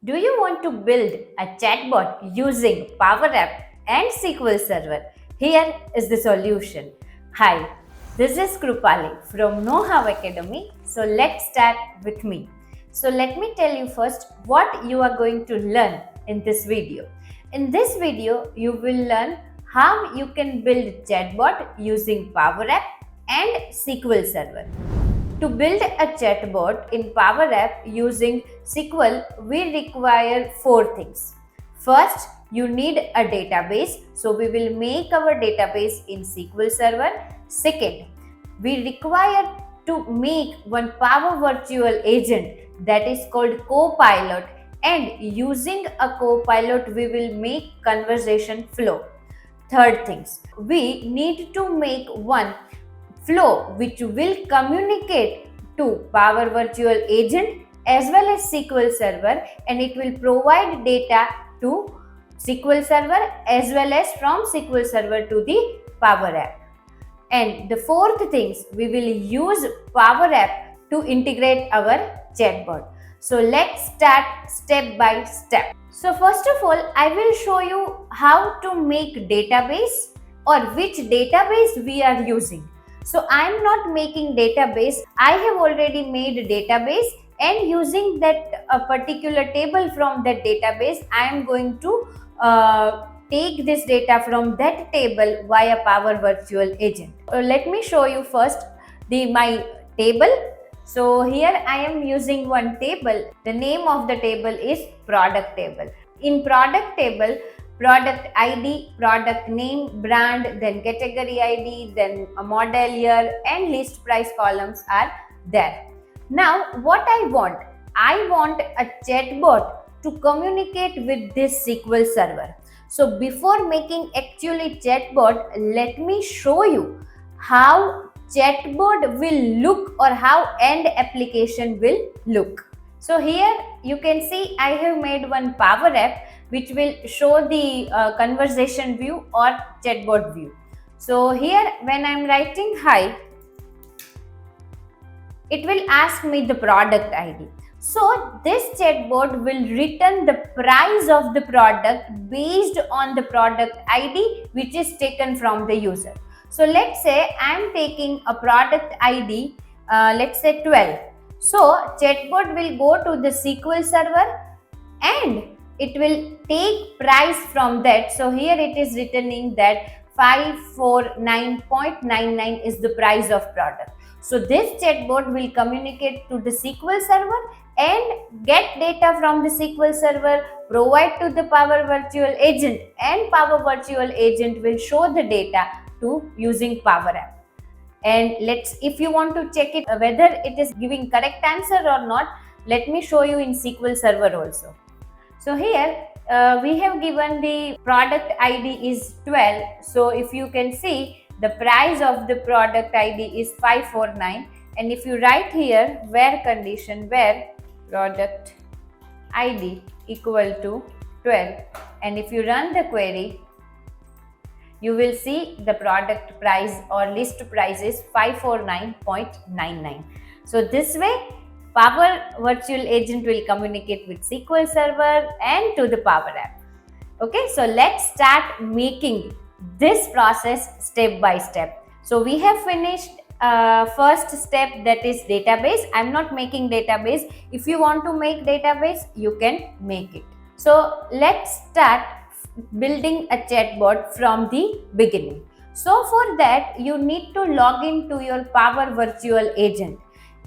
Do you want to build a chatbot using Powerapp and SQL Server? Here is the solution. Hi, this is Krupali from KnowHow Academy. So let's start with me. So let me tell you first what you are going to learn in this video. In this video, you will learn how you can build chatbot using Powerapp and SQL Server. To build a chatbot in Powerapp using SQL, we require 4 things. First, you need a database. So we will make our database in SQL Server. Second, we require to make one Power Virtual Agent that is called copilot, and using a copilot we will make conversation flow. Third things, we need to make one flow which will communicate to Power Virtual Agent as well as SQL Server, and it will provide data to SQL Server as well as from SQL Server to the Powerapp. And the fourth things, we will use Powerapp to integrate our chatbot. So let's start step by step. So first of all, I will show you how to make database or which database we are using. So I am not making database. I have already made a database, and using that particular table from that database, I am going to take this data from that table via Power Virtual Agent. Let me show you first my table. So here I am using one table. The name of the table is product table. In product table, product ID, product name, brand, then category ID, then a model year and list price columns are there. Now what I want a chatbot to communicate with this SQL server. So before making actually chatbot, let me show you how chatbot will look or how end application will look. So here you can see I have made one Powerapp which will show the conversation view or chatbot view. So here when I am writing hi, it will ask me the product ID. So this chatbot will return the price of the product based on the product ID which is taken from the user. So let's say I am taking a product ID, let's say 12. So chatbot will go to the SQL server and it will take price from that. So here it is returning that 549.99 is the price of product. So this chatbot will communicate to the SQL server and get data from the SQL server, provide to the Power Virtual Agent, and Power Virtual Agent will show the data to using Powerapp. And if you want to check it whether it is giving correct answer or not, let me show you in SQL server also. So here we have given the product ID is 12. So if you can see, the price of the product ID is 549, and if you write here where condition, where product ID equal to 12, and if you run the query, you will see the product price or list price is 549.99. So this way Power Virtual Agent will communicate with SQL Server and to the Powerapp. Okay, so let's start making this process step by step. So we have finished first step, that is database. I'm not making database. If you want to make database, you can make it. So let's start building a chatbot from the beginning. So for that, you need to log into your Power Virtual Agent.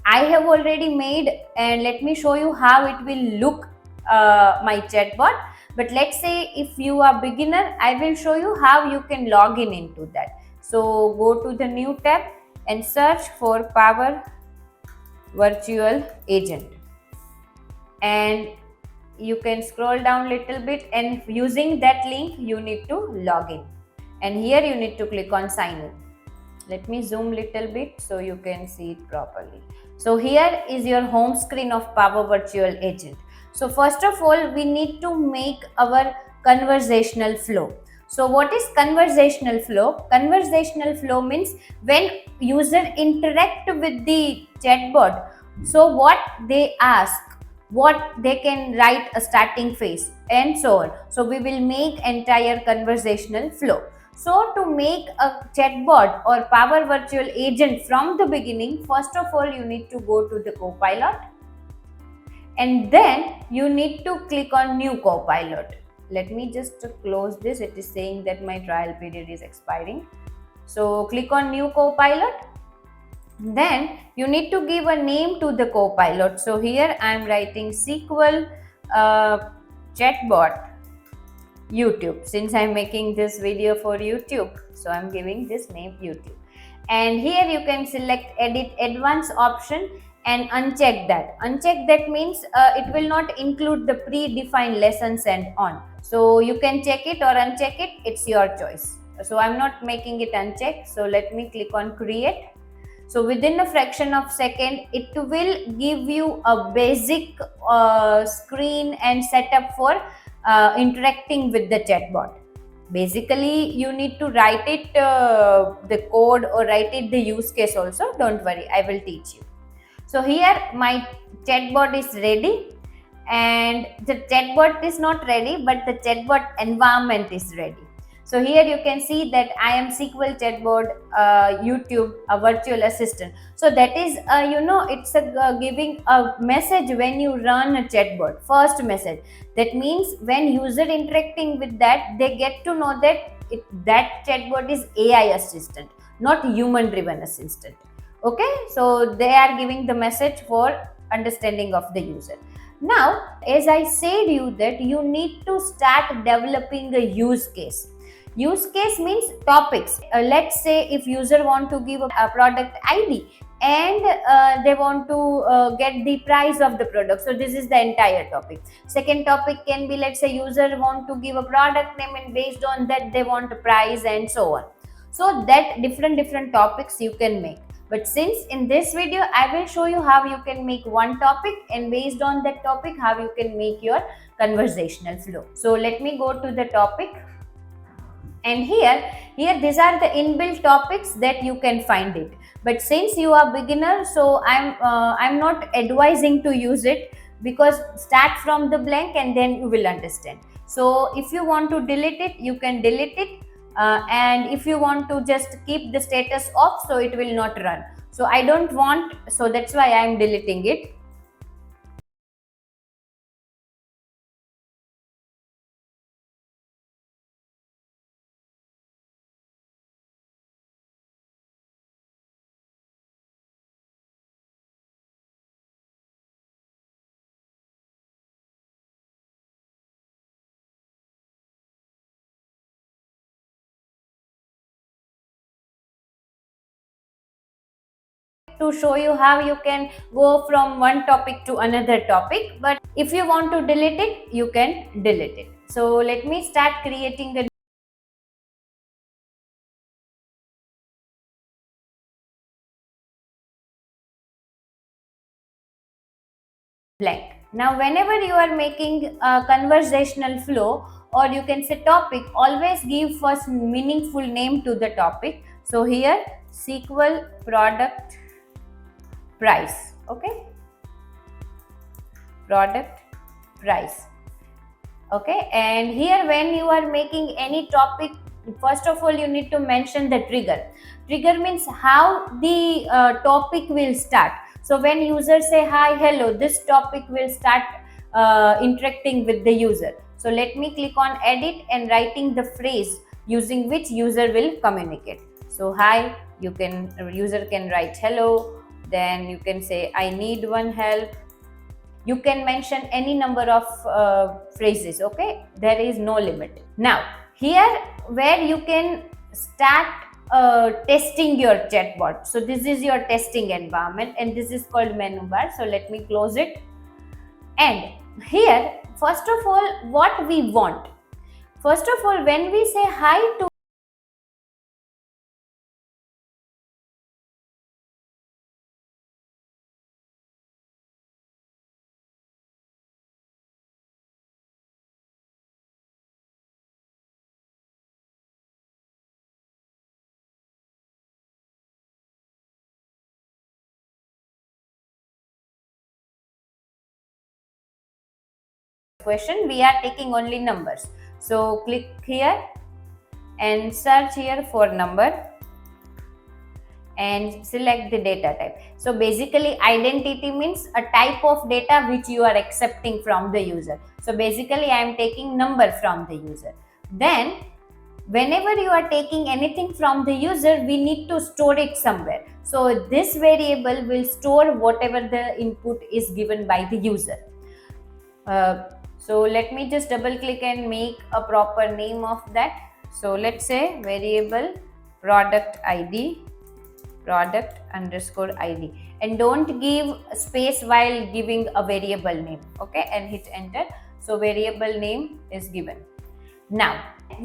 I have already made, and let me show you how it will look my chatbot. But let's say if you are beginner, I will show you how you can log in into that. So go to the new tab and search for Power Virtual Agent, and you can scroll down little bit, and using that link you need to log in, and here you need to click on sign in. Let me zoom little bit so you can see it properly. So here is your home screen of Power Virtual Agent. So first of all, we need to make our conversational flow. So what is conversational flow? Conversational flow means when user interact with the chatbot, so what they ask, what they can write a starting phase, and so on. So we will make entire conversational flow. So to make a chatbot or power virtual agent from the beginning, first of all you need to go to the copilot, and then you need to click on new copilot. Let me just close this. It is saying that my trial period is expiring. So click on new copilot. Then you need to give a name to the copilot. So here I am writing SQL chatbot YouTube, since I'm making this video for YouTube. So I'm giving this name YouTube. And here you can select edit advanced option and uncheck that. Uncheck that means it will not include the predefined lessons and on. So you can check it or uncheck it, it's your choice. So I'm not making it unchecked. So let me click on create. So within a fraction of second, it will give you a basic screen and setup for interacting with the chatbot. Basically, you need to write it the code or write it the use case also. Don't worry, I will teach you. So here my chatbot is ready, and the chatbot is not ready, but the chatbot environment is ready. So here you can see that I am SQL chatbot YouTube, a virtual assistant. So that is it's giving a message when you run a chatbot. First message, that means when user interacting with that, they get to know that that chatbot is AI assistant, not human driven assistant. Okay, so they are giving the message for understanding of the user. Now, as I said you that you need to start developing a use case. Use case means topics. Let's say if user want to give a product ID, and they want to get the price of the product. So this is the entire topic. Second topic can be, let's say user want to give a product name, and based on that they want a price, and so on. So that different topics you can make. But since in this video I will show you how you can make one topic, and based on that topic how you can make your conversational flow. So let me go to the topic, and here these are the inbuilt topics that you can find it. But since you are beginner, so I'm not advising to use it, because start from the blank and then you will understand. So if you want to delete it, you can delete it, and if you want to just keep the status off, so it will not run. So I don't want, so that's why I am deleting it. To show you how you can go from one topic to another topic, but if you want to delete it, you can delete it. So let me start creating a blank. Now whenever you are making a conversational flow, or you can say topic, always give first meaningful name to the topic. So here SQL product price. Okay, product price. Okay, and here when you are making any topic, first of all you need to mention the trigger. Trigger means how the topic will start. So when user say hi hello, this topic will start interacting with the user. So let me click on edit and writing the phrase using which user will communicate. So hi, you can, user can write hello, then you can say I need one help. You can mention any number of phrases. Okay, there is no limit. Now here where you can start testing your chatbot. So this is your testing environment, and this is called menu bar. So let me close it. And here first of all what we want, first of all when we say hi to question, we are taking only numbers. So click here and search here for number and select the data type. So basically identity means a type of data which you are accepting from the user. So basically I am taking number from the user. Then whenever you are taking anything from the user, we need to store it somewhere. So this variable will store whatever the input is given by the user. So let me just double click and make a proper name of that. So let's say variable product ID, product underscore ID, and don't give space while giving a variable name. Okay, and hit enter. So variable name is given. Now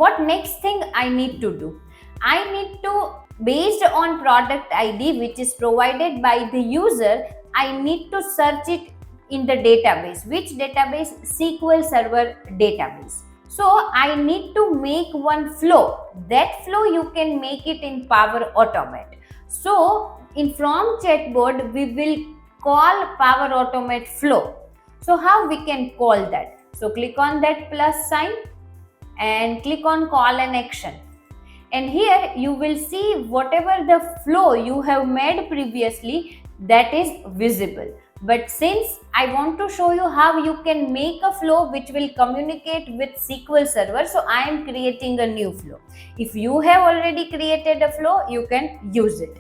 what next thing I need to do? I need to, based on product ID which is provided by the user, I need to search it in the database. Which database? SQL Server database. So I need to make one flow. That flow you can make it in Power Automate. So from Chatbot we will call Power Automate flow. So how we can call that? So click on that plus sign and click on call an action. And here you will see whatever the flow you have made previously, that is visible. But since I want to show you how you can make a flow which will communicate with SQL Server, so I am creating a new flow. If you have already created a flow, you can use it.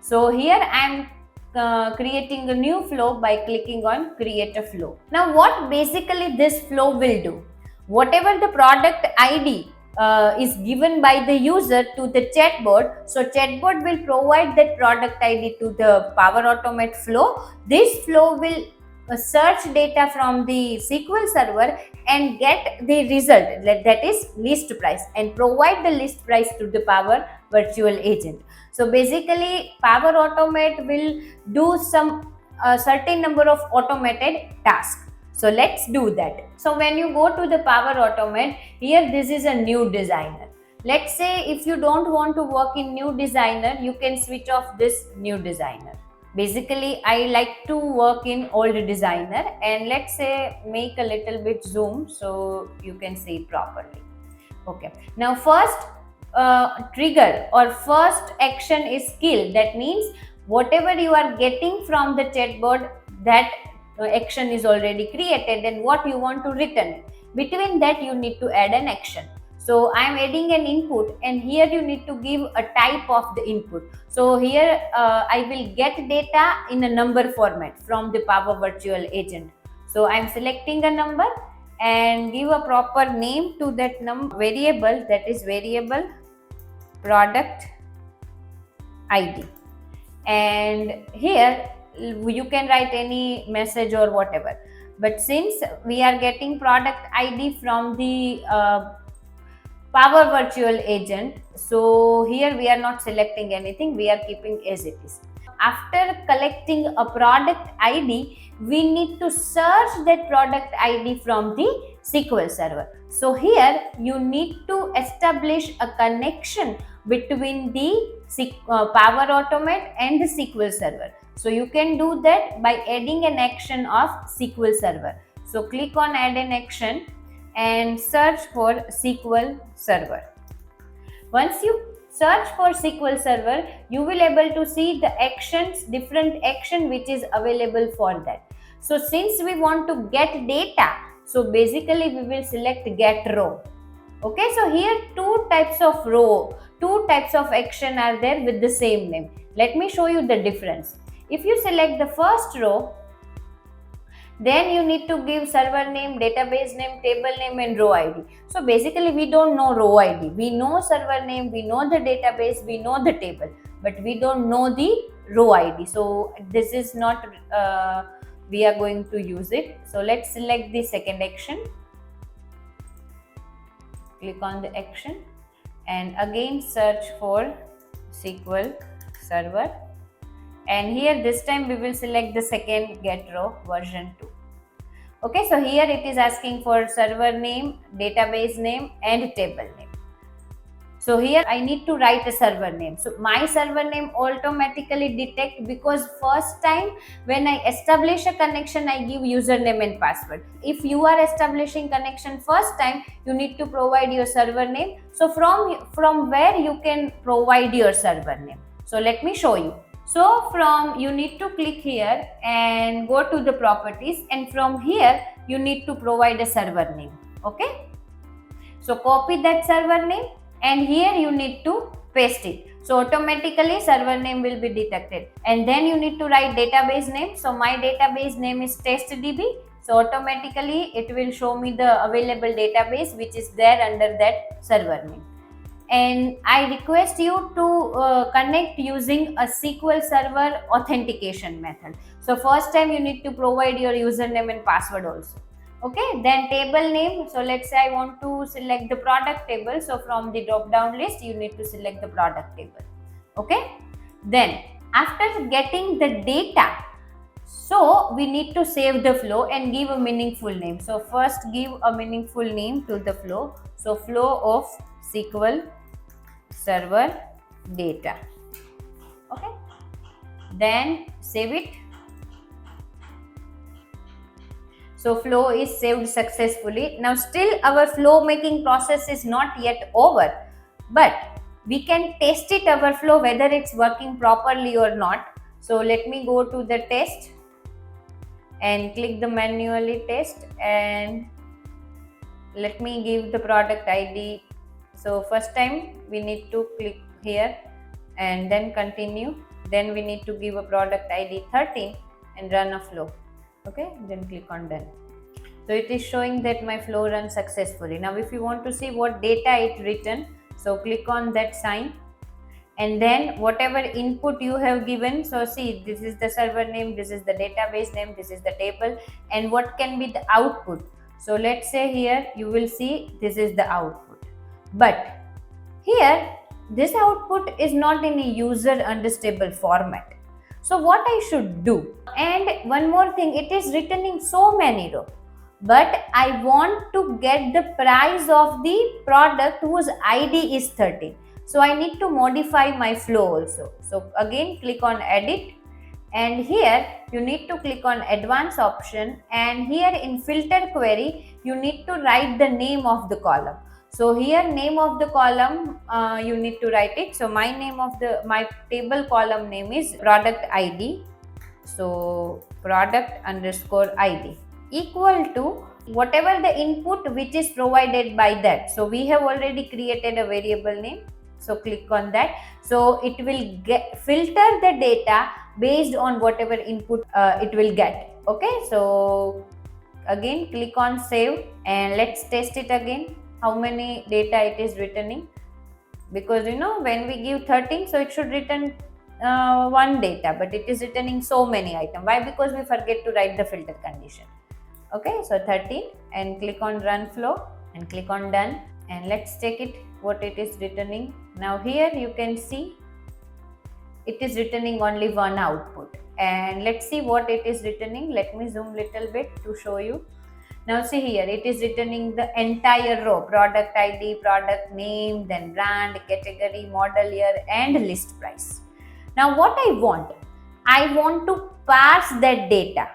So here I am creating a new flow by clicking on create a flow. Now what basically this flow will do? Whatever the product ID is given by the user to the chatbot, so chatbot will provide that product ID to the Power Automate flow. This flow will search data from the SQL Server and get the result, that is list price, and provide the list price to the Power Virtual Agent. So basically Power Automate will do some certain number of automated tasks. So let's do that. So when you go to the Power Automate, here this is a new designer. Let's say if you don't want to work in new designer, you can switch off this new designer. Basically I like to work in old designer, and let's say make a little bit zoom so you can see it properly. Okay, now first trigger or first action is skill. That means whatever you are getting from the chatbot, that action is already created, and what you want to return. Between that you need to add an action. So I am adding an input, and here you need to give a type of the input. So here I will get data in a number format from the Power Virtual Agent. So I am selecting a number and give a proper name to that number variable, that is variable product ID. And here you can write any message or whatever, but since we are getting product ID from the Power Virtual Agent, so here we are not selecting anything, we are keeping as it is. After collecting a product ID, we need to search that product ID from the SQL Server. So here you need to establish a connection between the Power Automate and the SQL Server. So you can do that by adding an action of SQL Server. So click on add an action and search for SQL Server. Once you search for SQL Server, you will able to see the actions, different action which is available for that. So since we want to get data, so basically we will select get row. Okay, so here two types of row, two types of action are there with the same name. Let me show you the difference. If you select the first row, then you need to give server name, database name, table name and row ID. So basically we don't know row ID. We know server name, we know the database, we know the table, but we don't know the row ID. So this is not, we are going to use it. So let's select the second action. Click on the action and again search for SQL Server. And here this time we will select the second get row version 2. Okay, so here it is asking for server name, database name and table name. So here I need to write a server name. So my server name automatically detect, because first time when I establish a connection, I give username and password. If you are establishing connection first time, you need to provide your server name. So from where you can provide your server name. So let me show you. So you need to click here and go to the properties, and from here you need to provide a server name. Okay. So copy that server name and here you need to paste it. So automatically server name will be detected, and then you need to write database name. So my database name is testdb. So automatically it will show me the available database which is there under that server name. And I request you to connect using a SQL Server authentication method. So first time you need to provide your username and password also. Okay, then table name. So let's say I want to select the product table. So from the drop down list, you need to select the product table. Okay, then after getting the data, so we need to save the flow and give a meaningful name. So first give a meaningful name to the flow. So flow of SQL Server data. Okay, then save it. So flow is saved successfully. Now still our flow making process is not yet over, but we can test it, our flow, whether it's working properly or not. So let me go to the test and click the manually test, and let me give the product ID. So first time we need to click here and then continue. Then we need to give a product ID 13 and run a flow. Okay, then click on done. So it is showing that my flow runs successfully. Now if you want to see what data it written, so click on that sign, and then whatever input you have given. So see, this is the server name, this is the database name, this is the table, and what can be the output. So let's say here you will see this is the output, but here this output is not in a user understandable format. So what I should do? And one more thing, it is written in so many rows, but I want to get the price of the product whose ID is 13. So I need to modify my flow also. So again click on edit, and here you need to click on advanced option, and here in filter query you need to write the name of the column. So here name of the column you need to write it. So my name of my table column name is product ID. So product underscore ID equal to whatever the input which is provided by that. So we have already created a variable name. So click on that. So it will filter the data based on whatever input it will get. Okay. So again click on save, and let's test it again. How many data it is returning, because when we give 13, so it should return one data, but it is returning so many items. Why? Because we forget to write the filter condition. Okay, so 13, and click on run flow and click on done, and let's check it what it is returning. Now here you can see it is returning only one output, and let's see what it is returning. Let me zoom little bit to show you. Now see here, it is returning the entire row: product ID, product name, then brand, category, model year, and list price. Now what I want to parse that data.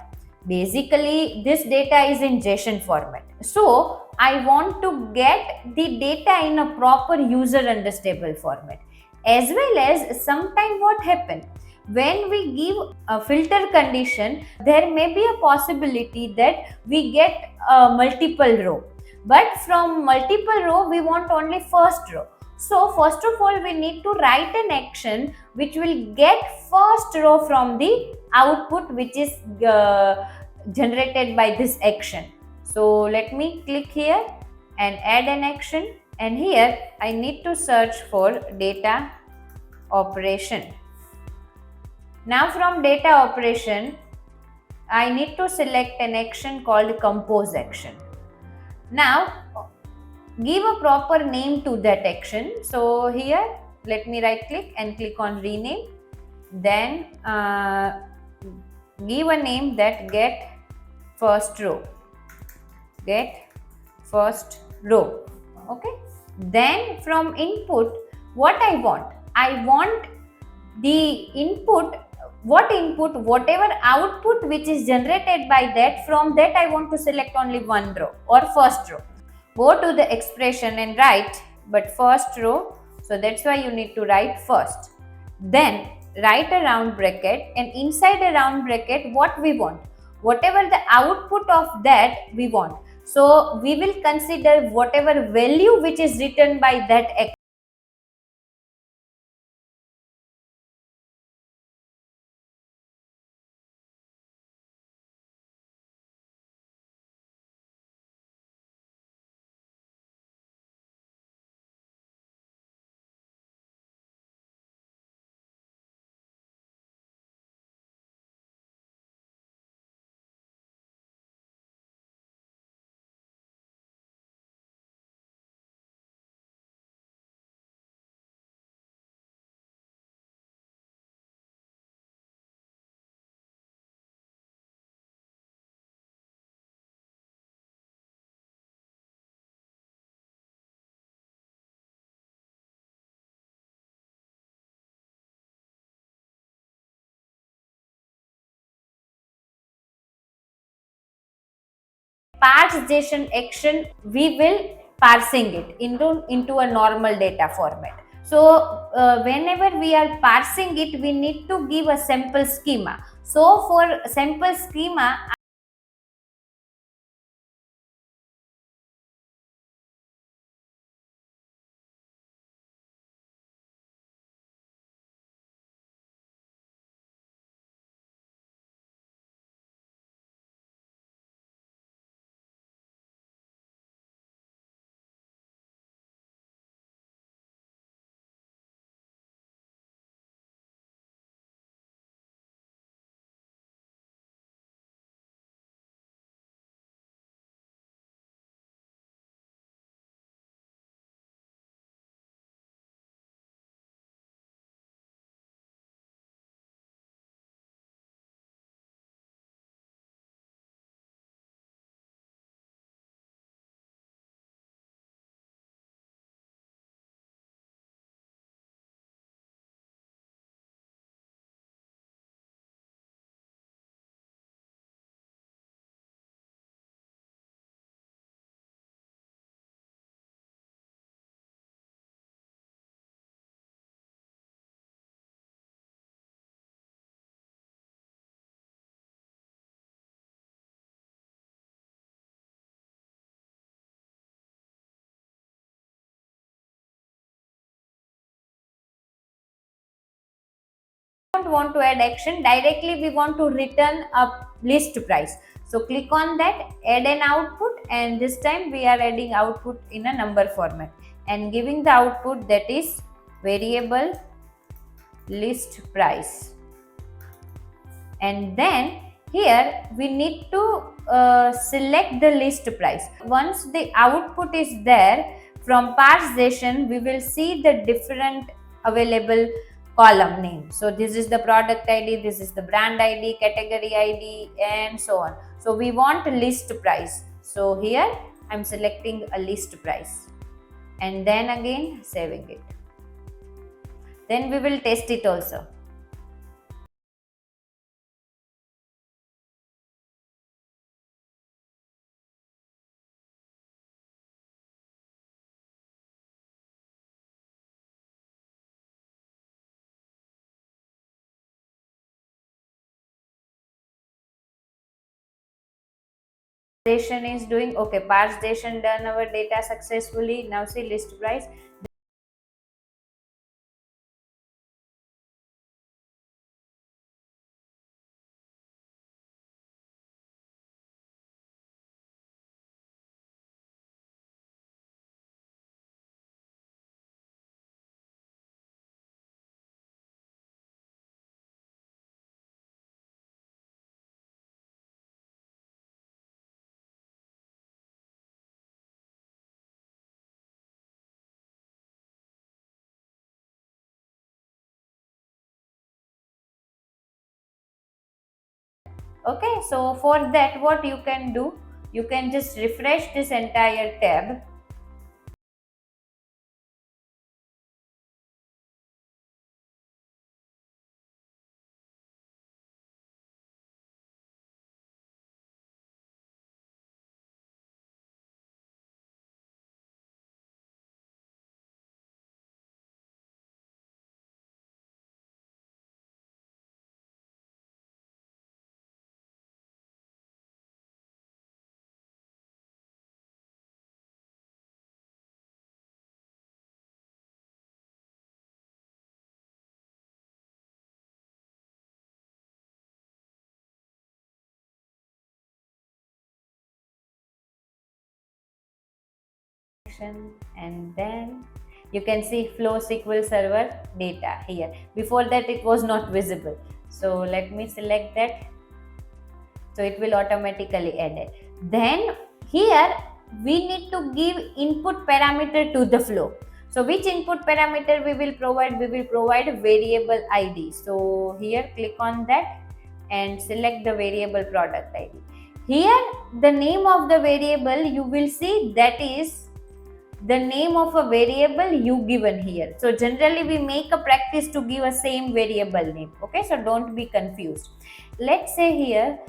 Basically this data is in JSON format. So I want to get the data in a proper user understandable format. As well as sometime what happen, when we give a filter condition, there may be a possibility that we get multiple row, but from multiple row we want only first row. So first of all we need to write an action which will get first row from the output which is generated by this action. So let me click here and add an action, and here I need to search for data operation. Now from data operation, I need to select an action called compose action. Now give a proper name to that action. So here let me right click and click on rename. Then give a name that get first row. Get first row. Okay. Then from input, what I want? I want the input, whatever output which is generated by that, from that I want to select only one row or first row. Go to the expression and write, but first row, so that's why you need to write first. Then write a round bracket, and inside a round bracket, what we want? Whatever the output of that we want. So we will consider whatever value which is written by that parsation action, we will parsing it into a normal data format. So whenever we are parsing it, we need to give a sample schema. So for sample schema, don't want to add action directly, we want to return a list price. So click on that, add an output, and this time we are adding output in a number format and giving the output, that is variable list price. And then here we need to select the list price. Once the output is there, from parsation we will see the different available column name. So this is the product id, this is the brand id, category id, and so on. So we want a list price, so here I'm selecting a list price and then again saving it. Then we will test it also. Is doing okay, parsation done our data successfully. Now see list price. Okay, so for that what you can do, you can just refresh this entire tab connection, and then you can see flow SQL Server data here. Before that it was not visible. So let me select that. So it will automatically add it. Then here we need to give input parameter to the flow. So which input parameter we will provide? We will provide variable ID. So here click on that and select the variable product ID. Here the name of the variable you will see that is the name of a variable you given here. So generally we make a practice to give a same variable name. Okay, so don't be confused. Let's say here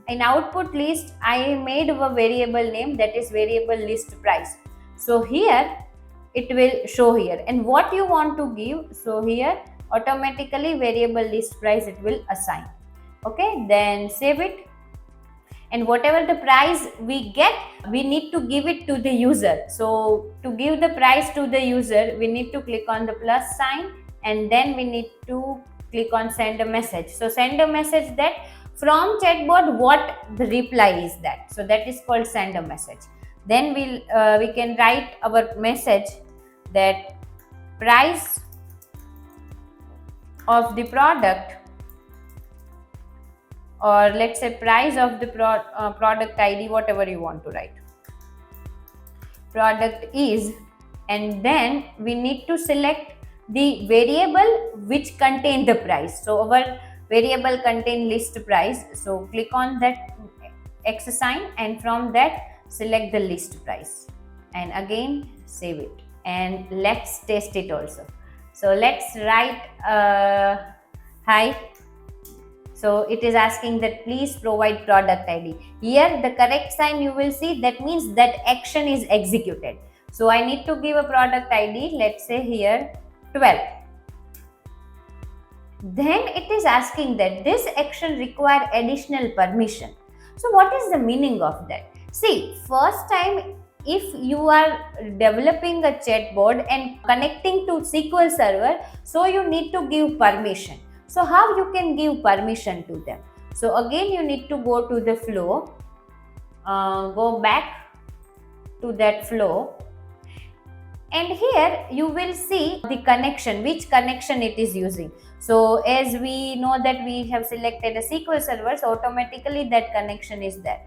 in output list I made a variable name that is variable list price. So here it will show here, and what you want to give, so here automatically variable list price it will assign. Okay, then save it, and whatever the price we get we need to give it to the user. So to give the price to the user we need to click on the plus sign, and then we need to click on send a message. So send a message that from chatbot what the reply is that, so that is called send a message. Then we can write our message that price of the product, or let's say price of the product ID, whatever you want to write, product is, and then we need to select the variable which contain the price. So our variable contain list price, so click on that X sign, and from that select the list price, and again save it, and let's test it also. So let's write hi. So it is asking that please provide product ID. Here the correct sign you will see, that means that action is executed. So I need to give a product ID, let's say here 12. Then it is asking that this action require additional permission. So what is the meaning of that? See, first time if you are developing a chatbot and connecting to SQL Server, so you need to give permission. So how you can give permission to them? So again you need to go to the flow, go back to that flow, and here you will see the connection, which connection it is using. So as we know that we have selected a SQL Server, so automatically that connection is there.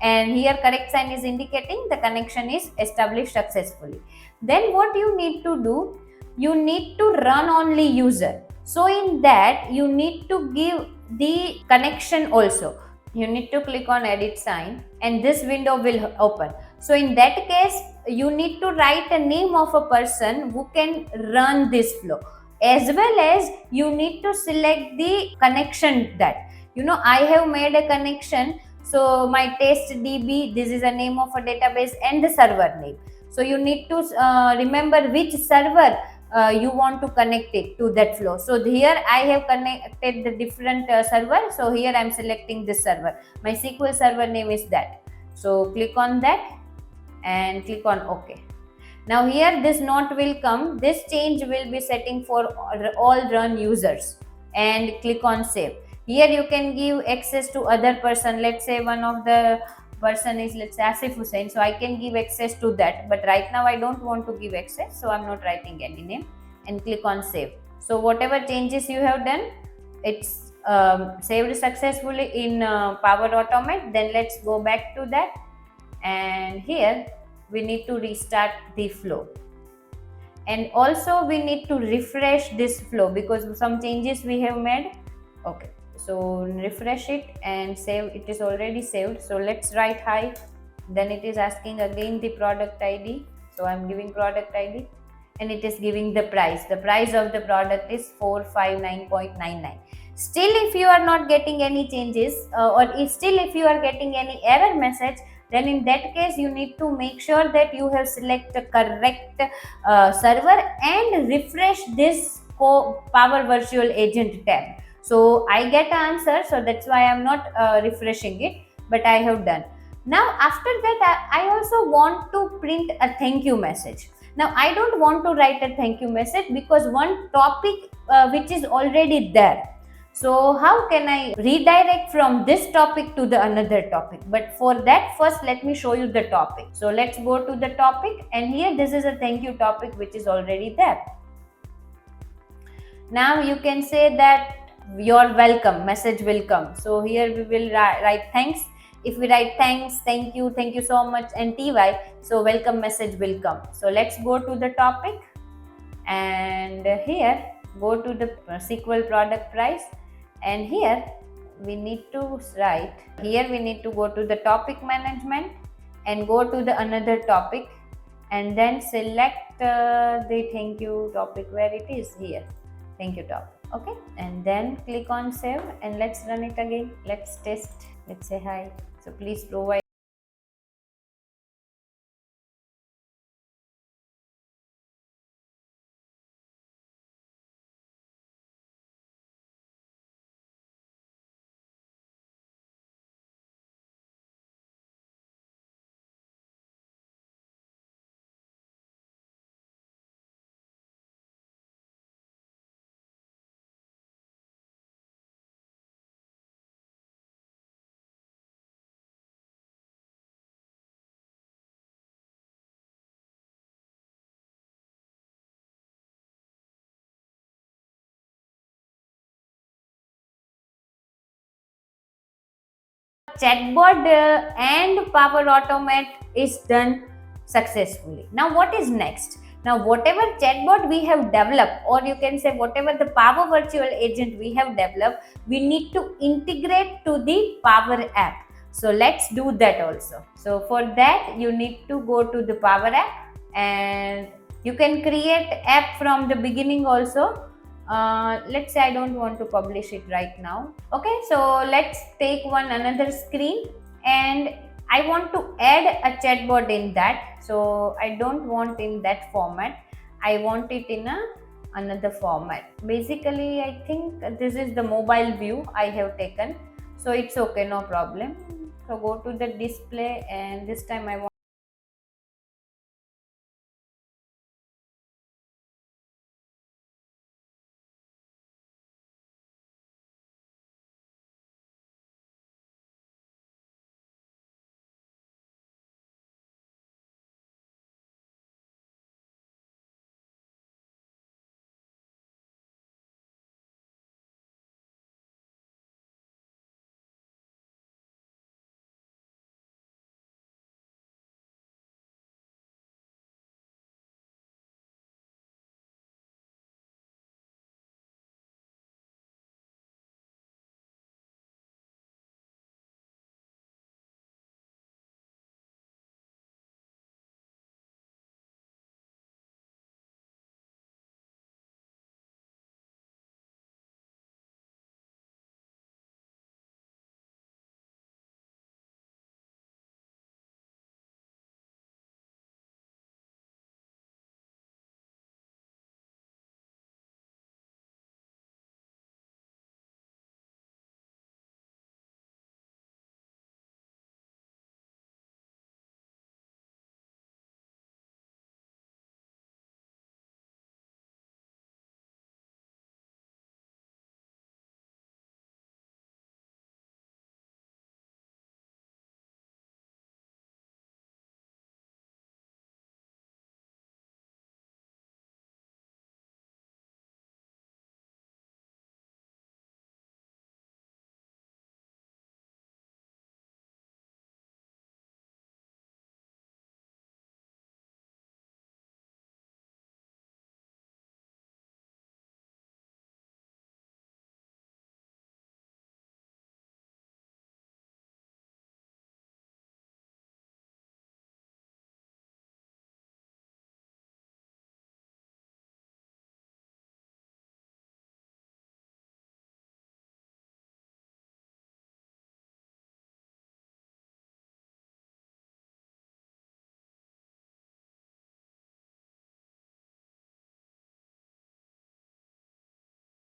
And here correct sign is indicating the connection is established successfully. Then what you need to do, you need to run only user. So in that you need to give the connection also. You need to click on edit sign, and this window will open. So in that case you need to write a name of a person who can run this flow, as well as you need to select the connection that, I have made a connection. So my test DB, this is a name of a database and the server name. So you need to remember which server you want to connect it to that flow. So here I have connected the different server. So here I am selecting this server. My SQL Server name is that. So click on that and click on OK. Now here this note will come. This change will be setting for all run users, and click on save. Here you can give access to other person. Let's say one of the person is, let's say, Asif Hussain, so I can give access to that, but right now I don't want to give access, so I'm not writing any name, and click on save. So whatever changes you have done, it's saved successfully in Power Automate. Then let's go back to that, and here we need to restart the flow, and also we need to refresh this flow because some changes we have made. Okay, so refresh it and save. It is already saved. So let's write hi. Then it is asking again the product ID. So I'm giving product ID, and it is giving the price. The price of the product is 459.99. Still, if you are not getting any changes, if you are getting any error message, then in that case you need to make sure that you have selected the correct server and refresh this Power Virtual Agent tab. So I get an answer, so that's why I'm not refreshing it, but I have done. Now after that I also want to print a thank you message. Now I don't want to write a thank you message because one topic which is already there. So how can I redirect from this topic to the another topic? But for that, first let me show you the topic. So let's go to the topic, and here this is a thank you topic which is already there. Now you can say that you're welcome, message will come. So here we will write thanks. If we write thanks, thank you so much, and ty, so welcome message will come. So let's go to the topic, and here go to the SQL product price, and here we need to write, here we need to go to the topic management and go to the another topic, and then select the thank you topic where it is here, thank you topic. Okay, and then click on save, and let's run it again. Let's test. Let's say hi. So please provide chatbot and Power Automate is done successfully. Now what is next? Now whatever chatbot we have developed, or you can say whatever the Power Virtual Agent we have developed, we need to integrate to the Power App. So let's do that also. So for that you need to go to the Power App, and you can create app from the beginning also. Let's say I don't want to publish it right now. Okay, so let's take another screen, and I want to add a chatbot in that. So I don't want in that format, I want it in another format. Basically I think this is the mobile view I have taken, so it's okay, no problem. So go to the display, and this time I want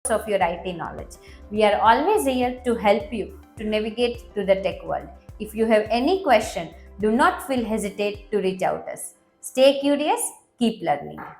of your IT knowledge. We are always here to help you to navigate to the tech world. If you have any question, do not feel hesitate to reach out us. Stay curious, keep learning.